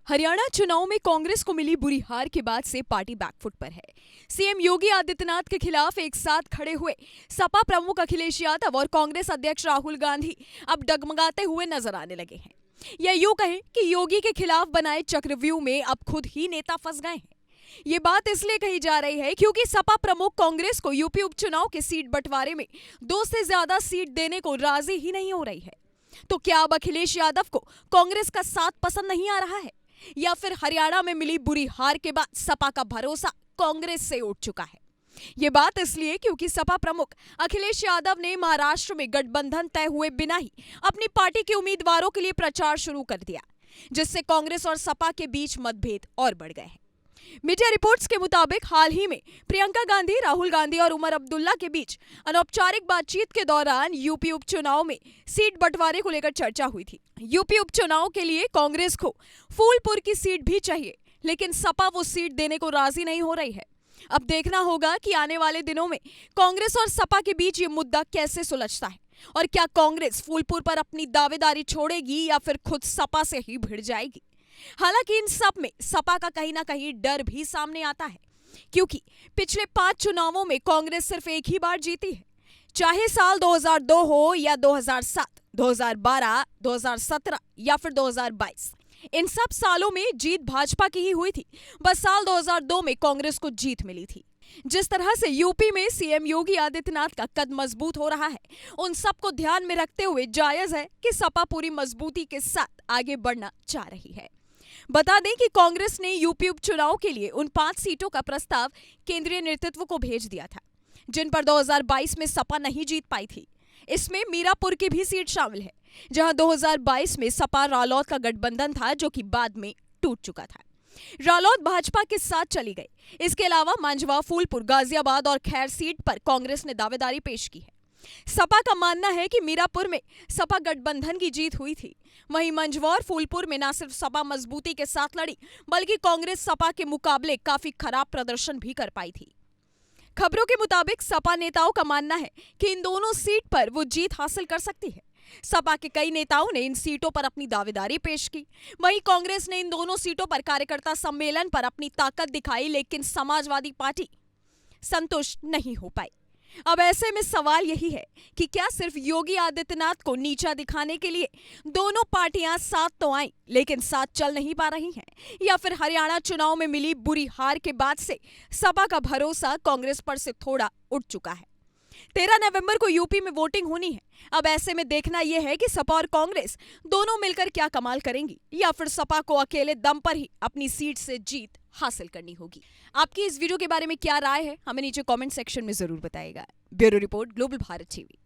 हरियाणा चुनाव में कांग्रेस को मिली बुरी हार के बाद से पार्टी बैकफुट पर है। सीएम योगी आदित्यनाथ के खिलाफ एक साथ खड़े हुए सपा प्रमुख अखिलेश यादव और कांग्रेस अध्यक्ष राहुल गांधी अब डगमगाते हुए नजर आने लगे हैं। या यूं कहें कि योगी के खिलाफ बनाए चक्रव्यूह में अब खुद ही नेता फंस गए हैं। ये बात इसलिए कही जा रही है क्योंकि सपा प्रमुख कांग्रेस को यूपी उपचुनाव के सीट बंटवारे में 2 से ज्यादा सीट देने को राजी ही नहीं हो रही है। तो क्या अब अखिलेश यादव को कांग्रेस का साथ पसंद नहीं आ रहा है, या फिर हरियाणा में मिली बुरी हार के बाद सपा का भरोसा कांग्रेस से उठ चुका है? ये बात इसलिए क्योंकि सपा प्रमुख अखिलेश यादव ने महाराष्ट्र में गठबंधन तय हुए बिना ही अपनी पार्टी के उम्मीदवारों के लिए प्रचार शुरू कर दिया, जिससे कांग्रेस और सपा के बीच मतभेद और बढ़ गए हैं। मीडिया रिपोर्ट्स के मुताबिक हाल ही में प्रियंका गांधी, राहुल गांधी और उमर अब्दुल्ला के बीच अनौपचारिक बातचीत के दौरान यूपी उपचुनाव में सीट बंटवारे को लेकर चर्चा हुई थी। यूपी उपचुनाव के लिए कांग्रेस को फूलपुर की सीट भी चाहिए, लेकिन सपा वो सीट देने को राजी नहीं हो रही है। अब देखना होगा कि आने वाले दिनों में कांग्रेस और सपा के बीच ये मुद्दा कैसे सुलझता है और क्या कांग्रेस फूलपुर पर अपनी दावेदारी छोड़ेगी या फिर खुद सपा से ही भिड़ जाएगी। हालांकि इन सब में सपा का कहीं ना कहीं डर भी सामने आता है, क्योंकि पिछले 5 चुनावों में कांग्रेस सिर्फ एक ही बार जीती है, चाहे साल 2002 हो या 2007, 2012, 2017 या फिर 2022। इन सब सालों में जीत भाजपा की ही हुई थी। बस साल 2002 में कांग्रेस को जीत मिली थी। जिस तरह से यूपी में सीएम योगी आदित्यनाथ का कद मजबूत हो रहा है, उन सबको ध्यान में रखते हुए जायज है कि सपा पूरी मजबूती के साथ आगे बढ़ना चाह रही है। बता दें कि कांग्रेस ने यूपी उपचुनाव के लिए उन 5 सीटों का प्रस्ताव केंद्रीय नेतृत्व को भेज दिया था, जिन पर 2022 में सपा नहीं जीत पाई थी। इसमें मीरापुर की भी सीट शामिल है, जहां 2022 में सपा रालोद का गठबंधन था, जो कि बाद में टूट चुका था। रालोद भाजपा के साथ चली गई। इसके अलावा मांझवा, फूलपुर, गाजियाबाद और खैर सीट पर कांग्रेस ने दावेदारी पेश की है। सपा का मानना है कि मीरापुर में सपा गठबंधन की जीत हुई थी। वहीं मंझवा और फूलपुर में न सिर्फ सपा मजबूती के साथ लड़ी, बल्कि कांग्रेस सपा के मुकाबले काफी खराब प्रदर्शन भी कर पाई थी। खबरों के मुताबिक सपा नेताओं का मानना है कि इन दोनों सीट पर वो जीत हासिल कर सकती है। सपा के कई नेताओं ने इन सीटों पर अपनी दावेदारी पेश की। वहीं कांग्रेस ने इन दोनों सीटों पर कार्यकर्ता सम्मेलन पर अपनी ताकत दिखाई, लेकिन समाजवादी पार्टी संतुष्ट नहीं हो पाई। अब ऐसे में सवाल यही है कि क्या सिर्फ योगी आदित्यनाथ को नीचा दिखाने के लिए दोनों पार्टियां साथ तो आईं, लेकिन साथ चल नहीं पा रही हैं, या फिर हरियाणा चुनाव में मिली बुरी हार के बाद से सपा का भरोसा कांग्रेस पर से थोड़ा उठ चुका है। 13 नवंबर को यूपी में वोटिंग होनी है। अब ऐसे में देखना यह है कि सपा और कांग्रेस दोनों मिलकर क्या कमाल करेंगी, या फिर सपा को अकेले दम पर ही अपनी सीट से जीत हासिल करनी होगी। आपकी इस वीडियो के बारे में क्या राय है, हमें नीचे कमेंट सेक्शन में जरूर बताइएगा। Bureau report, global Bharat TV.